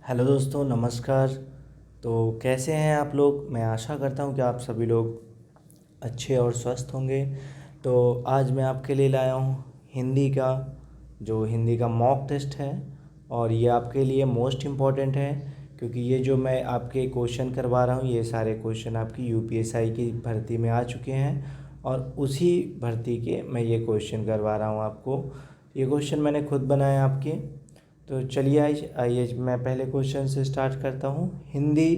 Hello दोस्तों, नमस्कार। तो कैसे हैं आप लोग? मैं आशा करता हूं कि आप सभी लोग अच्छे और स्वस्थ होंगे। तो आज मैं आपके लिए लाया हूं हिंदी का मॉक टेस्ट है। और ये आपके लिए मोस्ट इम्पॉर्टेंट है, क्योंकि ये जो मैं आपके क्वेश्चन करवा रहा हूं, ये सारे क्वेश्चन आपकी यूपीएसआई की भर्ती में आ चुके हैं। और उसी भर्ती के मैं ये क्वेश्चन करवा रहा हूं आपको। ये क्वेश्चन मैंने खुद बनाए आपके। तो चलिए आइए मैं पहले क्वेश्चन से स्टार्ट करता हूँ। हिंदी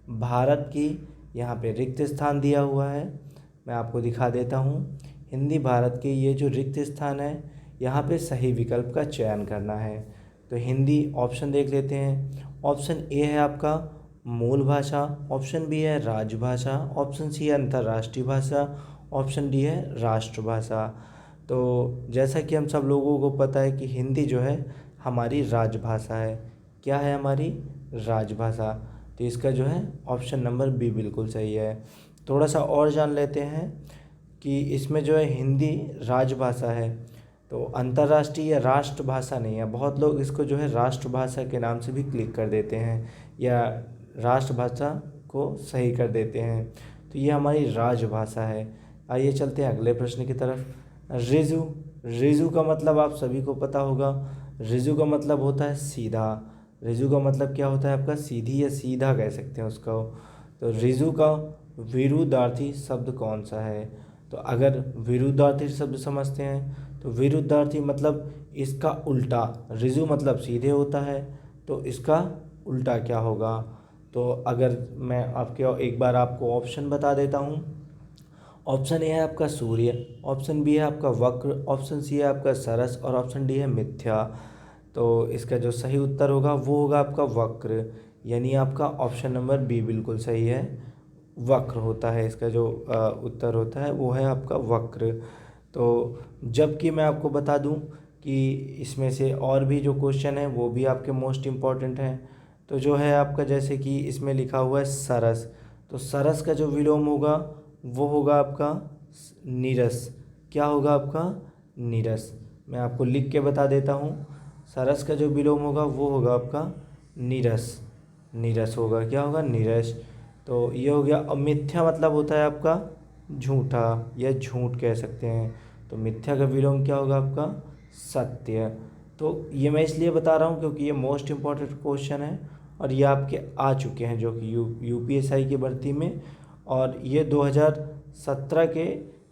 भारत की, यहाँ पे रिक्त स्थान दिया हुआ है, मैं आपको दिखा देता हूँ। हिंदी भारत के ये जो रिक्त स्थान है, यहाँ पे सही विकल्प का चयन करना है। तो हिंदी ऑप्शन देख लेते हैं। ऑप्शन ए है आपका मूल भाषा, ऑप्शन बी है राजभाषा, ऑप्शन सी है अंतर्राष्ट्रीय भाषा, ऑप्शन डी है राष्ट्रभाषा। तो जैसा कि हम सब लोगों को पता है कि हिंदी जो है हमारी राजभाषा है। क्या है हमारी? राजभाषा। तो इसका जो है ऑप्शन नंबर बी बिल्कुल सही है। थोड़ा सा और जान लेते हैं कि इसमें जो है हिंदी राजभाषा है, तो अंतर्राष्ट्रीय या राष्ट्रभाषा नहीं है। बहुत लोग इसको जो है राष्ट्रभाषा के नाम से भी क्लिक कर देते हैं या राष्ट्रभाषा को सही कर देते हैं। तो ये हमारी राजभाषा है। आइए चलते हैं अगले प्रश्न की तरफ। रिजु। रिजु का मतलब आप सभी को पता होगा। रिजु का मतलब होता है सीधा। रिजु का मतलब क्या होता है आपका? सीधी या सीधा कह सकते हैं उसको। तो रिजु का विरुद्धार्थी शब्द कौन सा है? तो अगर विरुद्धार्थी शब्द समझते हैं तो विरुद्धार्थी मतलब इसका उल्टा। रिजु मतलब सीधे होता है, तो इसका उल्टा क्या होगा? तो अगर मैं आपके एक बार आपको ऑप्शन बता देता हूँ। ऑप्शन ए है आपका सूर्य, ऑप्शन बी है आपका वक्र, ऑप्शन सी है आपका सरस और ऑप्शन डी है मिथ्या। तो इसका जो सही उत्तर होगा वो होगा आपका वक्र, यानी आपका ऑप्शन नंबर बी बिल्कुल सही है। वक्र होता है इसका जो उत्तर होता है वो है आपका वक्र। तो जबकि मैं आपको बता दूं कि इसमें से और भी जो क्वेश्चन है वो भी आपके मोस्ट इम्पॉर्टेंट हैं। तो जो है आपका, जैसे कि इसमें लिखा हुआ है सरस, तो सरस का जो विलोम होगा वो होगा आपका नीरस। क्या होगा आपका? नीरस। मैं आपको लिख के बता देता हूँ। सरस का जो विलोम होगा वो होगा आपका नीरस। नीरस होगा। क्या होगा? नीरस। तो ये हो गया। अब मिथ्या मतलब होता है आपका झूठा या झूठ कह सकते हैं। तो मिथ्या का विलोम क्या होगा आपका? सत्य। तो ये मैं इसलिए बता रहा हूँ क्योंकि ये मोस्ट इम्पॉर्टेंट क्वेश्चन है और ये आपके आ चुके हैं, जो कि यूपीएसआई की भर्ती में। और ये 2017 के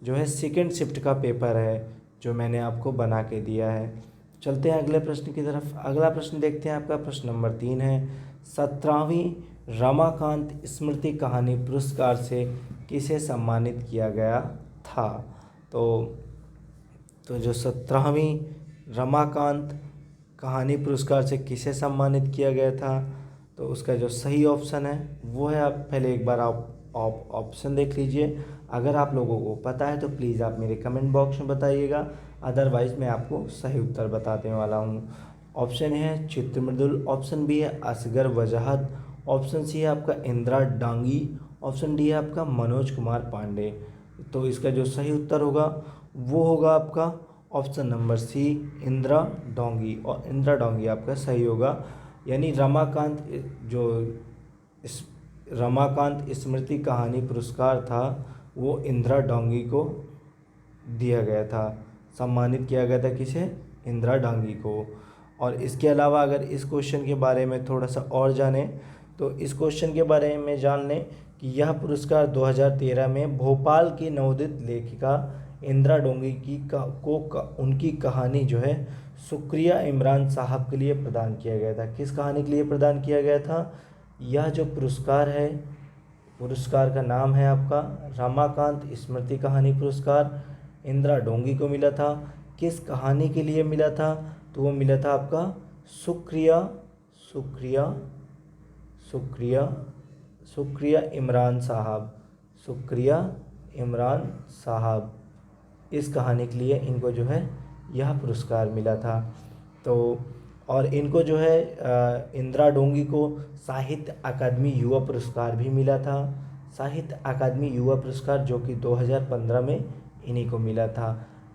जो है सेकेंड शिफ्ट का पेपर है जो मैंने आपको बना के दिया है। चलते हैं अगले प्रश्न की तरफ। अगला प्रश्न देखते हैं। आपका प्रश्न नंबर 3 है, 17वीं रमाकांत स्मृति कहानी पुरस्कार से किसे सम्मानित किया गया था? तो जो 17वीं रमाकांत कहानी पुरस्कार से किसे सम्मानित किया गया था, तो उसका जो सही ऑप्शन है वो है, आप पहले एक बार आप ऑप्शन देख लीजिए। अगर आप लोगों को पता है तो प्लीज़ आप मेरे कमेंट बॉक्स में बताइएगा, अदरवाइज़ मैं आपको सही उत्तर बताने वाला हूँ। ऑप्शन है चित्रमृदुल, ऑप्शन बी है असगर वजाहत, ऑप्शन सी है आपका इंदिरा डांगी, ऑप्शन डी है आपका मनोज कुमार पांडे। तो इसका जो सही उत्तर होगा वो होगा आपका ऑप्शन नंबर सी, इंदिरा डोंगी। और इंदिरा डोंगी आपका सही होगा। यानी जो इस रमाकांत स्मृति कहानी पुरस्कार था वो इंदिरा डोंगी को दिया गया था, सम्मानित किया गया था। किसे? इंदिरा डांगी को। और इसके अलावा अगर इस क्वेश्चन के बारे में थोड़ा सा और जानें तो इस क्वेश्चन के बारे में जान लें कि यह पुरस्कार 2013 में भोपाल की नवोदित लेखिका इंदिरा डोंगी उनकी कहानी जो है शुक्रिया इमरान साहब के लिए प्रदान किया गया था। किस कहानी के लिए प्रदान किया गया था? यह जो पुरस्कार है, पुरस्कार का नाम है आपका रमाकांत स्मृति कहानी पुरस्कार, इंदिरा डोंगी को मिला था। किस कहानी के लिए मिला था? तो वो मिला था आपका शुक्रिया शुक्रिया शुक्रिया शुक्रिया इमरान साहब, शुक्रिया इमरान साहब। इस कहानी के लिए इनको जो है यह पुरस्कार मिला था। तो और इनको जो है इंदिरा डोंगी को साहित्य अकादमी युवा पुरस्कार भी मिला था। साहित्य अकादमी युवा पुरस्कार जो कि 2015 में इन्हीं को मिला था।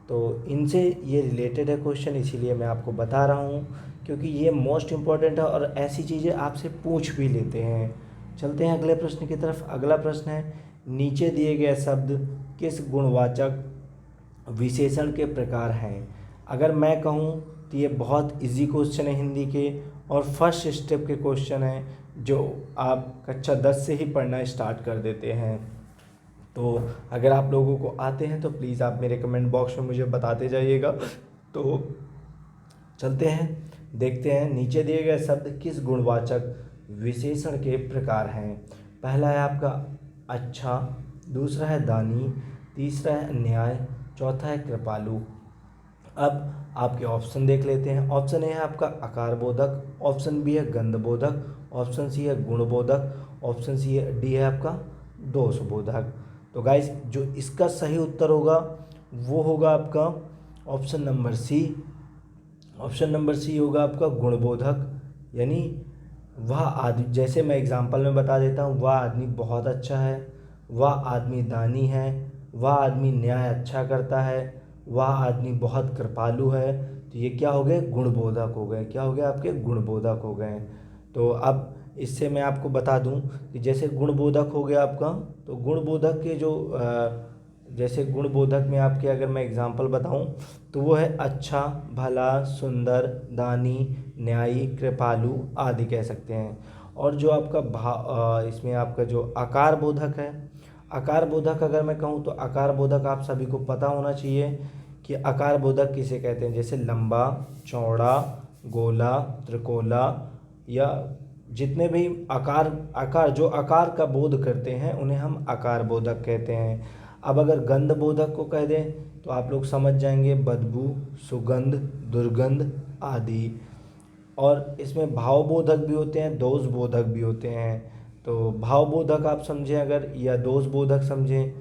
तो इनसे ये रिलेटेड है क्वेश्चन, इसीलिए मैं आपको बता रहा हूँ क्योंकि ये मोस्ट इम्पॉर्टेंट है और ऐसी चीज़ें आपसे पूछ भी लेते हैं। चलते हैं अगले प्रश्न की तरफ। अगला प्रश्न है, नीचे दिए गए शब्द किस गुणवाचक विशेषण के प्रकार हैं? अगर मैं कहूँ तो ये बहुत इजी क्वेश्चन है हिंदी के, और फर्स्ट स्टेप के क्वेश्चन हैं जो आप कक्षा 10 से ही पढ़ना स्टार्ट कर देते हैं। तो अगर आप लोगों को आते हैं तो प्लीज़ आप मेरे कमेंट बॉक्स में मुझे बताते जाइएगा। तो चलते हैं, देखते हैं नीचे दिए गए शब्द किस गुणवाचक विशेषण के प्रकार हैं। पहला है आपका अच्छा, दूसरा है दानी, तीसरा है अन्याय, चौथा है कृपालु। अब आपके ऑप्शन देख लेते हैं। ऑप्शन ए है आपका आकार बोधक, ऑप्शन बी है गंध बोधक, ऑप्शन सी है गुण बोधक, ऑप्शन सी है डी है आपका दोष बोधक। तो गाइस जो इसका सही उत्तर होगा वो होगा आपका option number C. Option number C होगा आपका गुणबोधक, यानी वह आदमी, जैसे मैं एग्जांपल में बता देता हूँ, वह आदमी बहुत अच्छा है, वह आदमी दानी है, वह आदमी न्याय अच्छा करता है, वह आदमी बहुत कृपालु है। तो ये क्या हो गए? गुणबोधक हो गए। क्या हो गए? आपके गुणबोधक हो गए। तो अब इससे मैं आपको बता दूं कि जैसे गुणबोधक हो गया आपका, तो गुणबोधक के जो जैसे गुणबोधक में आपके अगर मैं एग्जांपल बताऊं तो वो है अच्छा, भला, सुंदर, दानी, न्यायी, कृपालु आदि कह सकते हैं। और जो आपका इसमें आपका जो आकार बोधक है, आकार बोधक अगर मैं कहूँ तो आकार बोधक आप सभी को पता होना चाहिए कि आकार बोधक किसे कहते हैं। जैसे लंबा, चौड़ा, गोला, त्रिकोला, या जितने भी आकार जो आकार का बोध करते हैं उन्हें हम आकार बोधक कहते हैं। अब अगर गंध बोधक को कह दें तो आप लोग समझ जाएंगे बदबू, सुगंध, दुर्गंध आदि। और इसमें भाव बोधक भी होते हैं, दोष बोधक भी होते हैं। तो भाव बोधक आप समझें अगर, या दोष बोधक समझें,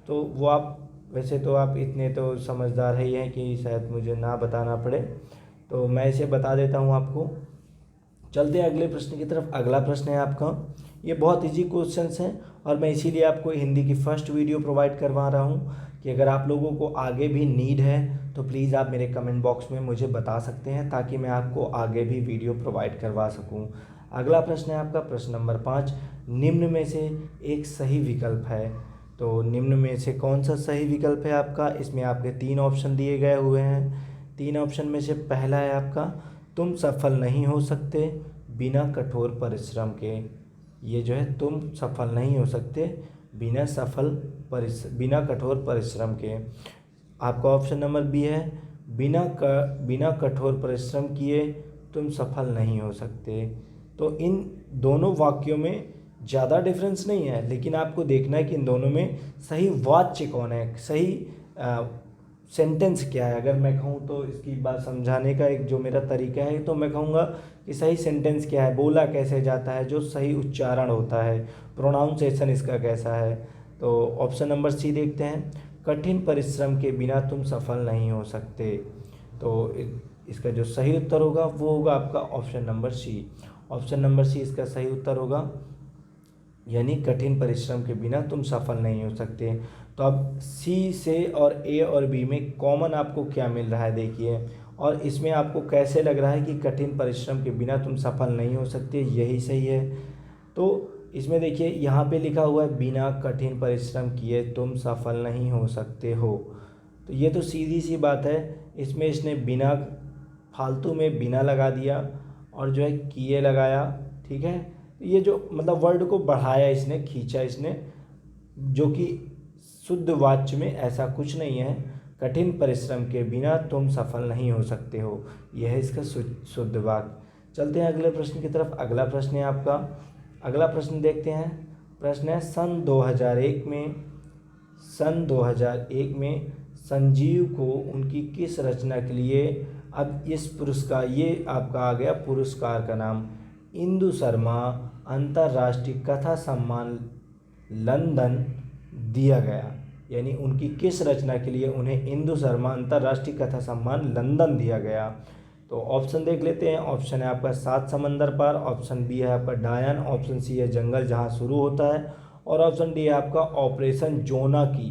तो वो आप वैसे तो आप इतने तो समझदार ही हैं कि शायद मुझे ना बताना पड़े, तो मैं इसे बता देता हूँ आपको। चलते हैं अगले प्रश्न की तरफ। अगला प्रश्न है आपका, ये बहुत इजी क्वेश्चंस हैं और मैं इसीलिए आपको हिंदी की फर्स्ट वीडियो प्रोवाइड करवा रहा हूँ कि अगर आप लोगों को आगे भी नीड है तो प्लीज़ आप मेरे कमेंट बॉक्स में मुझे बता सकते हैं ताकि मैं आपको आगे भी वीडियो प्रोवाइड करवा सकूँ। अगला प्रश्न है आपका प्रश्न नंबर 5, निम्न में से एक सही विकल्प है। तो निम्न में से कौन सा सही विकल्प है आपका? इसमें आपके 3 ऑप्शन दिए गए हुए हैं। 3 ऑप्शन में से पहला है आपका, तुम सफल नहीं हो सकते बिना कठोर परिश्रम के। ये जो है तुम सफल नहीं हो सकते बिना कठोर परिश्रम के। आपका ऑप्शन नंबर बी है, बिना कठोर परिश्रम किए तुम सफल नहीं हो सकते। तो इन दोनों वाक्यों में ज़्यादा डिफरेंस नहीं है, लेकिन आपको देखना है कि इन दोनों में सही वाच्य कौन है, सही सेंटेंस क्या है। अगर मैं कहूँ तो इसकी बात समझाने का एक जो मेरा तरीका है, तो मैं कहूँगा कि सही सेंटेंस क्या है, बोला कैसे जाता है, जो सही उच्चारण होता है, प्रोनाउंसिएशन इसका कैसा है। तो ऑप्शन नंबर सी देखते हैं, कठिन परिश्रम के बिना तुम सफल नहीं हो सकते। तो इसका जो सही उत्तर होगा वो होगा आपका option number C. Option number C इसका सही उत्तर होगा, यानी कठिन परिश्रम के बिना तुम सफल नहीं हो सकते। तो अब सी से और ए और बी में कॉमन आपको क्या मिल रहा है देखिए, और इसमें आपको कैसे लग रहा है कि कठिन परिश्रम के बिना तुम सफल नहीं हो सकते, यही सही है। तो इसमें देखिए यहाँ पे लिखा हुआ है बिना कठिन परिश्रम किए तुम सफल नहीं हो सकते हो। तो ये तो सीधी सी बात है, इसमें इसने बिना फालतू में बिना लगा दिया और जो है किए लगाया, ठीक है। ये जो मतलब वर्ड को बढ़ाया इसने, खींचा इसने, जो कि शुद्ध वाच्य में ऐसा कुछ नहीं है। कठिन परिश्रम के बिना तुम सफल नहीं हो सकते हो, यह है इसका शुद्ध वाक्य। चलते हैं अगले प्रश्न की तरफ। अगला प्रश्न है आपका, अगला प्रश्न देखते हैं। प्रश्न है सन 2001 में संजीव को उनकी किस रचना के लिए, अब इस पुरस्कार, ये आपका आ गया पुरस्कार का नाम, इंदु शर्मा अंतर्राष्ट्रीय कथा सम्मान लंदन दिया गया। यानी उनकी किस रचना के लिए उन्हें इंदु शर्मा अंतर्राष्ट्रीय कथा सम्मान लंदन दिया गया। तो ऑप्शन देख लेते हैं। ऑप्शन है आपका 7 समंदर पार, ऑप्शन बी है आपका डायन, ऑप्शन सी है जंगल जहां शुरू होता है, और ऑप्शन डी है आपका ऑपरेशन जोनाकी।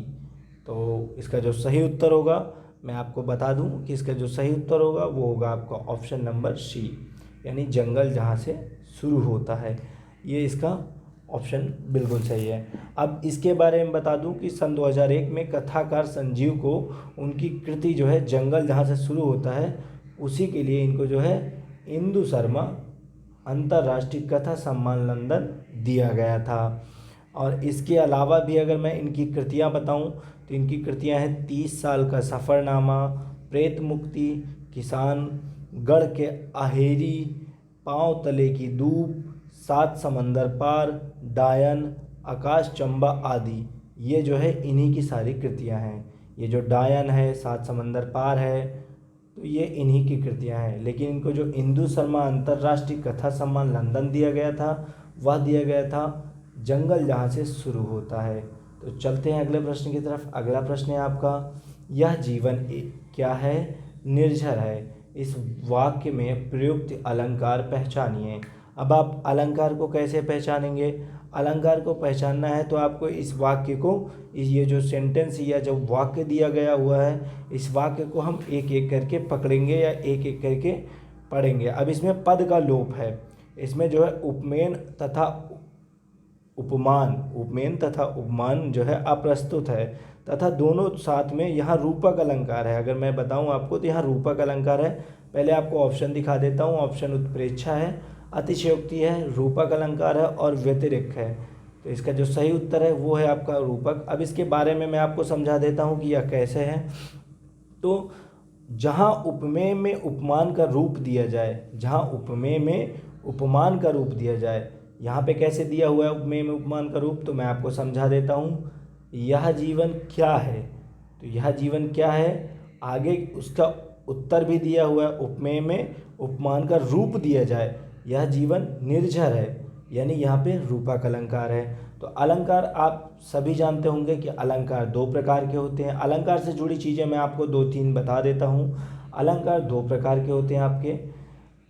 तो इसका जो सही उत्तर होगा, मैं आपको बता दूं कि इसका जो सही उत्तर होगा वो होगा आपका ऑप्शन नंबर सी। यानी जंगल जहाँ से शुरू होता है। ये इसका ऑप्शन बिल्कुल सही है। अब इसके बारे में बता दूं कि सन 2001 में कथाकार संजीव को उनकी कृति जो है जंगल जहाँ से शुरू होता है उसी के लिए इनको जो है इंदु शर्मा अंतर्राष्ट्रीय कथा सम्मान लंदन दिया गया था। और इसके अलावा भी अगर मैं इनकी कृतियाँ बताऊं तो इनकी कृतियाँ हैं 30 साल का सफ़रनामा, प्रेत मुक्ति, किसान, गढ़ के अहेरी, पाँव तले की धूप, 7 समंदर पार, डायन, आकाश चंबा आदि। ये जो है इन्हीं की सारी कृतियाँ हैं। ये जो डायन है, 7 समंदर पार है, तो ये इन्हीं की कृतियाँ हैं। लेकिन इनको जो इंदु शर्मा अंतर्राष्ट्रीय कथा सम्मान लंदन दिया गया था वह दिया गया था जंगल जहाँ से शुरू होता है। तो चलते हैं अगले प्रश्न की तरफ। अगला प्रश्न है आपका, यह जीवन क्या है? निर्झर है। इस वाक्य में प्रयुक्त अलंकार पहचानिए। अब आप अलंकार को कैसे पहचानेंगे? अलंकार को पहचानना है तो आपको इस वाक्य को, ये जो सेंटेंस या जो वाक्य दिया गया हुआ है, इस वाक्य को हम एक एक करके पकड़ेंगे या एक एक करके पढ़ेंगे। अब इसमें पद का लोप है। इसमें जो है उपमेन तथा उपमान जो है अप्रस्तुत है तथा दोनों साथ में यहाँ रूपक अलंकार है। अगर मैं बताऊँ आपको तो यहाँ रूपक अलंकार है। पहले आपको ऑप्शन दिखा देता हूँ। ऑप्शन उत्प्रेक्षा है, अतिशयोक्ति है, रूपक अलंकार है और व्यतिरिक्त है। तो इसका जो सही उत्तर है वो है आपका रूपक। अब इसके बारे में मैं आपको समझा देता हूँ कि यह कैसे है। तो जहाँ उपमेय में उपमान का रूप दिया जाए, जहाँ उपमेय में उपमान का रूप दिया जाए, यहाँ पे कैसे दिया हुआ है उपमेय में उपमान का रूप, तो मैं आपको समझा देता हूँ। यह जीवन क्या है, तो यह जीवन क्या है, आगे उसका उत्तर भी दिया हुआ है। उपमेय में उपमान का रूप दिया जाए, यह जीवन निर्झर है, यानी यहाँ पे रूपक अलंकार है। तो अलंकार आप सभी जानते होंगे कि अलंकार 2 प्रकार के होते हैं। अलंकार से जुड़ी चीज़ें मैं आपको 2-3 बता देता हूँ। अलंकार 2 प्रकार के होते हैं आपके।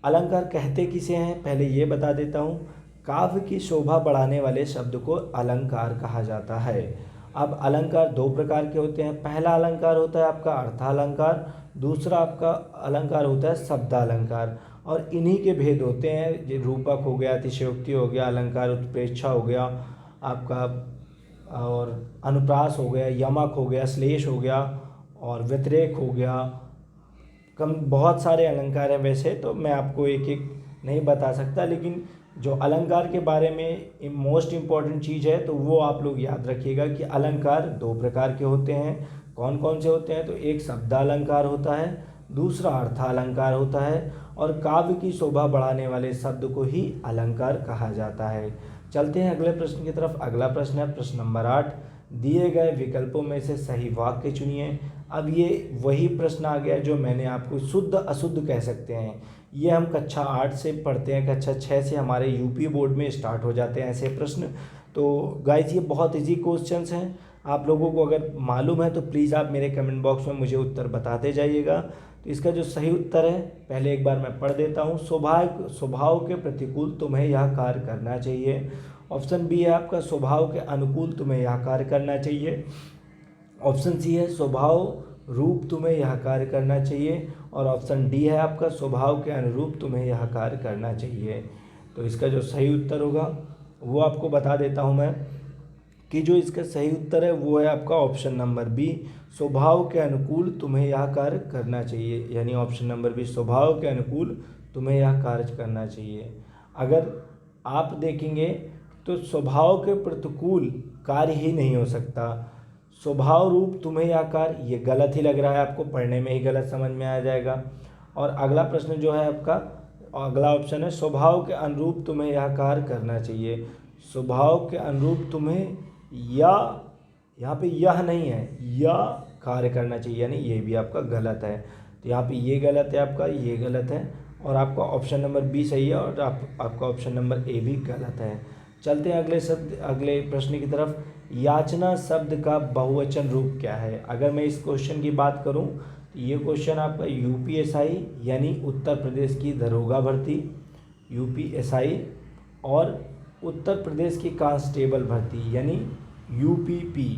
अलंकार कहते किसे हैं पहले ये बता देता हूँ। काव्य की शोभा बढ़ाने वाले शब्द को अलंकार कहा जाता है। अब अलंकार 2 प्रकार के होते हैं। पहला अलंकार होता है आपका अर्थालंकार, दूसरा आपका अलंकार होता है शब्दालंकार। और इन्हीं के भेद होते हैं, जो रूपक हो गया, अतिशयोक्ति हो गया, अलंकार उत्प्रेक्षा हो गया आपका, और अनुप्रास हो गया, यमक हो गया, श्लेष हो गया और व्यतिरेक हो गया। बहुत सारे अलंकार हैं वैसे तो मैं आपको एक एक नहीं बता सकता, लेकिन जो अलंकार के बारे में मोस्ट इम्पॉर्टेंट चीज़ है तो वो आप लोग याद रखिएगा कि अलंकार 2 प्रकार के होते हैं। कौन कौन से होते हैं? तो एक शब्दालंकार होता है, दूसरा अर्थालंकार होता है, और काव्य की शोभा बढ़ाने वाले शब्द को ही अलंकार कहा जाता है। चलते हैं अगले प्रश्न की तरफ। अगला प्रश्न है प्रश्न नंबर 8, दिए गए विकल्पों में से सही वाक्य चुनिए। अब ये वही प्रश्न आ गया जो मैंने आपको शुद्ध अशुद्ध कह सकते हैं। ये हम कक्षा 8 से पढ़ते हैं, कक्षा 6 से हमारे यूपी बोर्ड में स्टार्ट हो जाते हैं ऐसे प्रश्न। तो गाइस ये बहुत इजी क्वेश्चंस हैं। आप लोगों को अगर मालूम है तो प्लीज़ आप मेरे कमेंट बॉक्स में मुझे उत्तर बताते जाइएगा। तो इसका जो सही उत्तर है पहले एक बार मैं पढ़ देता हूँ। स्वभाव के प्रतिकूल तुम्हें यह कार्य करना चाहिए। ऑप्शन बी है आपका स्वभाव के अनुकूल तुम्हें यह कार्य करना चाहिए। ऑप्शन सी है स्वभाव रूप तुम्हें यह कार्य करना चाहिए। और ऑप्शन डी है आपका स्वभाव के अनुरूप तुम्हें यह कार्य करना चाहिए। तो इसका जो सही उत्तर होगा वो आपको बता देता हूँ मैं कि जो इसका सही उत्तर है वो है आपका ऑप्शन नंबर बी, स्वभाव के अनुकूल तुम्हें यह कार्य करना चाहिए। यानी ऑप्शन नंबर बी, स्वभाव के अनुकूल तुम्हें यह कार्य करना चाहिए। अगर आप देखेंगे तो स्वभाव के प्रतिकूल कार्य ही नहीं हो सकता। स्वभाव रूप तुम्हें यह कार्य, ये गलत ही लग रहा है आपको, पढ़ने में ही गलत समझ में आ जाएगा। और अगला प्रश्न जो है आपका, अगला ऑप्शन है स्वभाव के अनुरूप तुम्हें यह कार्य करना चाहिए। स्वभाव के अनुरूप तुम्हें या, यहाँ पे यह नहीं है, या कार्य करना चाहिए, यानी ये भी आपका गलत है। तो यहाँ पे ये गलत है आपका, ये गलत है, और आपका ऑप्शन नंबर बी सही है, और आपका ऑप्शन नंबर ए भी गलत है। चलते हैं अगले प्रश्न की तरफ। याचना शब्द का बहुवचन रूप क्या है? अगर मैं इस क्वेश्चन की बात करूं तो ये क्वेश्चन आपका यूपीएसआई यानी उत्तर प्रदेश की दरोगा भर्ती, यूपीएसआई, और उत्तर प्रदेश की कांस्टेबल भर्ती यानी यूपीपी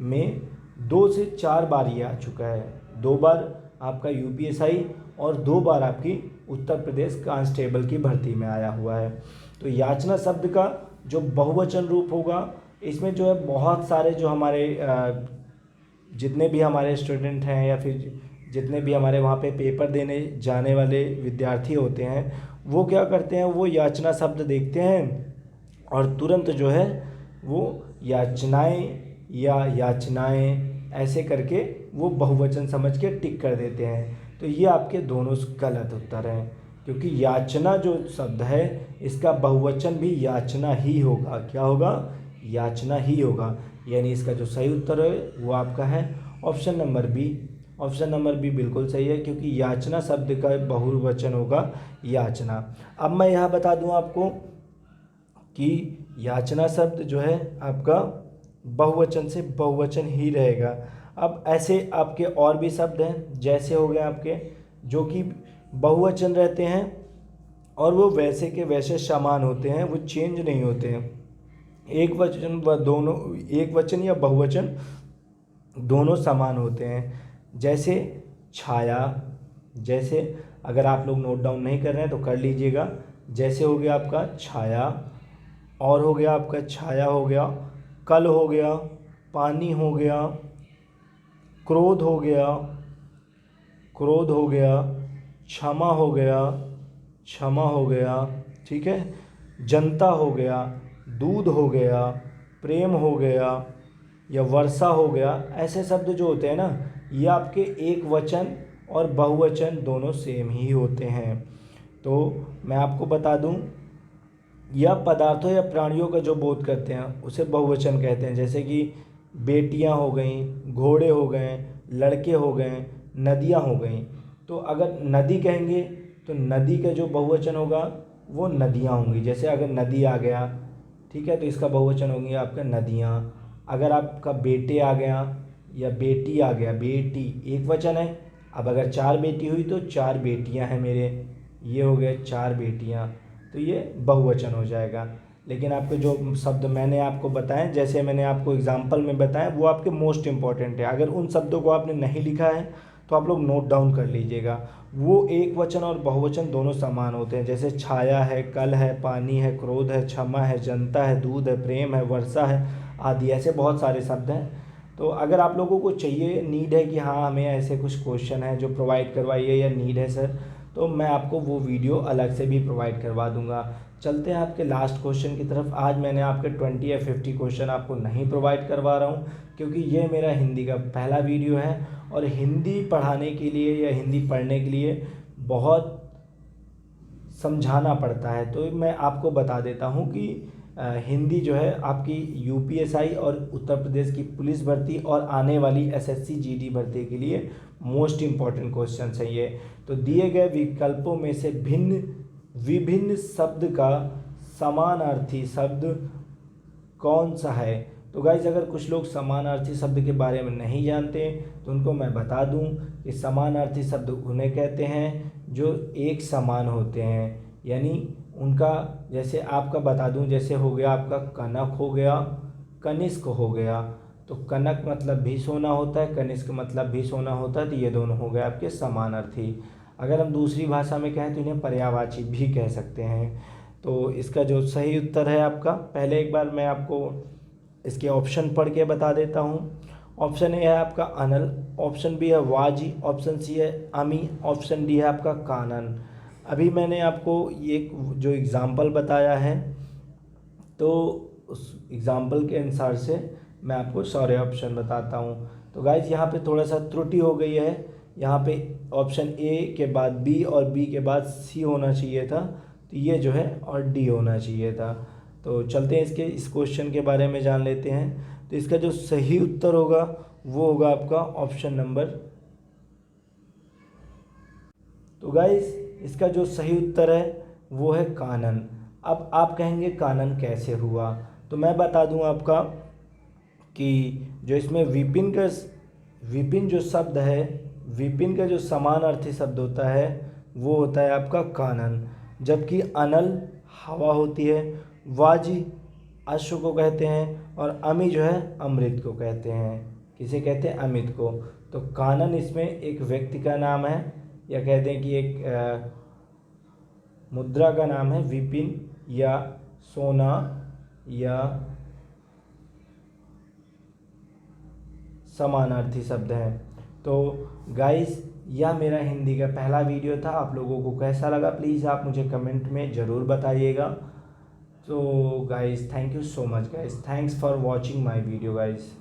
में 2 से 4 बार ये आ चुका है। 2 बार आपका यूपीएसआई और 2 बार आपकी उत्तर प्रदेश कांस्टेबल की भर्ती में आया हुआ है। तो याचना शब्द का जो बहुवचन रूप होगा, इसमें जो है बहुत सारे जो हमारे जितने भी हमारे स्टूडेंट हैं या फिर जितने भी हमारे वहाँ पे पेपर देने जाने वाले विद्यार्थी होते हैं, वो क्या करते हैं, वो याचना शब्द देखते हैं और तुरंत जो है वो याचनाएं या याचनाएं ऐसे करके वो बहुवचन समझ के टिक कर देते हैं। तो ये आपके दोनों गलत उत्तर हैं, क्योंकि याचना जो शब्द है इसका बहुवचन भी याचना ही होगा। क्या होगा? याचना ही होगा। यानी इसका जो सही उत्तर है वो आपका है option number B. Option number B बिल्कुल सही है, क्योंकि याचना शब्द का बहुवचन होगा याचना। अब मैं यह बता दूं आपको कि याचना शब्द जो है आपका बहुवचन से बहुवचन ही रहेगा। अब ऐसे आपके और भी शब्द हैं, जैसे हो गए आपके जो कि बहुवचन रहते हैं और वो वैसे के वैसे समान होते हैं, वो चेंज नहीं होते हैं। एक वचन व दोनों, एक वचन या बहुवचन दोनों समान होते हैं। जैसे छाया, जैसे अगर आप लोग नोट डाउन नहीं कर रहे हैं तो कर लीजिएगा। जैसे हो गया आपका छाया, और हो गया आपका छाया हो गया, कल हो गया, पानी हो गया, क्रोध हो गया, क्रोध हो गया, क्षमा हो गया, क्षमा हो गया, ठीक है, जनता हो गया, दूध हो गया, प्रेम हो गया या वर्षा हो गया। ऐसे शब्द जो होते हैं ना, ये आपके एक वचन और बहुवचन दोनों सेम ही होते हैं। तो मैं आपको बता दूं, यह पदार्थों या प्राणियों का जो बोध करते हैं उसे बहुवचन कहते हैं। जैसे कि बेटियां हो गईं, घोड़े हो गए, लड़के हो गए, नदियां हो गईं। तो अगर नदी कहेंगे तो नदी का जो बहुवचन होगा वो नदियां होंगी। जैसे अगर नदी आ गया, ठीक है, तो इसका बहुवचन होंगी आपका नदियां। अगर आपका बेटे आ गया या बेटी आ गया, बेटी एक वचन है। अब अगर 4 बेटी हुई तो 4 बेटियां हैं मेरे, ये हो गए 4 बेटियां, तो ये बहुवचन हो जाएगा। लेकिन आपके जो शब्द मैंने आपको बताए, जैसे मैंने आपको एग्जाम्पल में बताया, वो आपके मोस्ट इंपॉर्टेंट है। अगर उन शब्दों को आपने नहीं लिखा है तो आप लोग नोट डाउन कर लीजिएगा। वो एक वचन और बहुवचन दोनों समान होते हैं। जैसे छाया है, कल है, पानी है, क्रोध है, क्षमा है, जनता है, दूध है, प्रेम है, वर्षा है आदि। ऐसे बहुत सारे शब्द हैं। तो अगर आप लोगों को चाहिए, नीड है कि हाँ हमें ऐसे कुछ क्वेश्चन है जो प्रोवाइड करवाइए या नीड है सर, तो मैं आपको वो वीडियो अलग से भी प्रोवाइड करवा दूंगा। चलते हैं आपके लास्ट क्वेश्चन की तरफ। आज मैंने आपके 20 या 50 क्वेश्चन आपको नहीं प्रोवाइड करवा रहा हूँ, क्योंकि ये मेरा हिंदी का पहला वीडियो है और हिंदी पढ़ाने के लिए या हिंदी पढ़ने के लिए बहुत समझाना पड़ता है। तो मैं आपको बता देता हूँ कि हिंदी जो है आपकी यूपीएसआई और उत्तर प्रदेश की पुलिस भर्ती और आने वाली एसएससी जीडी भर्ती के लिए मोस्ट इम्पॉर्टेंट क्वेश्चन है ये। तो दिए गए विकल्पों में से विभिन्न शब्द का समानार्थी शब्द कौन सा है? तो गाइज, अगर कुछ लोग समानार्थी शब्द के बारे में नहीं जानते तो उनको मैं बता दूं कि समानार्थी शब्द उन्हें कहते हैं जो एक समान होते हैं। यानी उनका, जैसे आपका बता दूं, जैसे हो गया आपका कनक हो गया, कनिष्क हो गया। तो कनक मतलब भी सोना होता है, कनिष्क मतलब भी सोना होता है, तो ये दोनों हो गए आपके समानार्थी। अगर हम दूसरी भाषा में कहें तो इन्हें पर्यायवाची भी कह सकते हैं। तो इसका जो सही उत्तर है आपका, पहले एक बार मैं आपको इसके ऑप्शन पढ़ के बता देता हूँ। ऑप्शन ए है आपका अनल, ऑप्शन बी है वाजी, ऑप्शन सी है अमी, ऑप्शन डी है आपका कानन। अभी मैंने आपको ये जो एग्ज़ाम्पल बताया है, तो उस एग्ज़ाम्पल के अनुसार से मैं आपको सारे ऑप्शन बताता हूँ। तो गाइज, यहाँ पे थोड़ा सा त्रुटि हो गई है। यहाँ पे ऑप्शन ए के बाद बी और बी के बाद सी होना चाहिए था, तो ये जो है और डी होना चाहिए था। तो चलते हैं इस क्वेश्चन के बारे में जान लेते हैं। तो इसका जो सही उत्तर होगा वो होगा आपका ऑप्शन नंबर। तो गाइस, इसका जो सही उत्तर है वो है कानन। अब आप कहेंगे कानन कैसे हुआ? तो मैं बता दूं आपका कि जो इसमें विपिन जो शब्द है, विपिन का जो समानार्थी शब्द होता है वो होता है आपका कानन। जबकि अनल हवा होती है, वाजी अश्व को कहते हैं और अमी जो है अमृत को कहते हैं। किसे कहते हैं? अमित को। तो कानन इसमें एक व्यक्ति का नाम है या कह दें कि एक मुद्रा का नाम है विपिन या सोना या समानार्थी शब्द हैं। तो गाइस यह मेरा हिंदी का पहला वीडियो था। आप लोगों को कैसा लगा प्लीज़ आप मुझे कमेंट में ज़रूर बताइएगा। तो guys thank you so much guys, thanks for watching my video guys.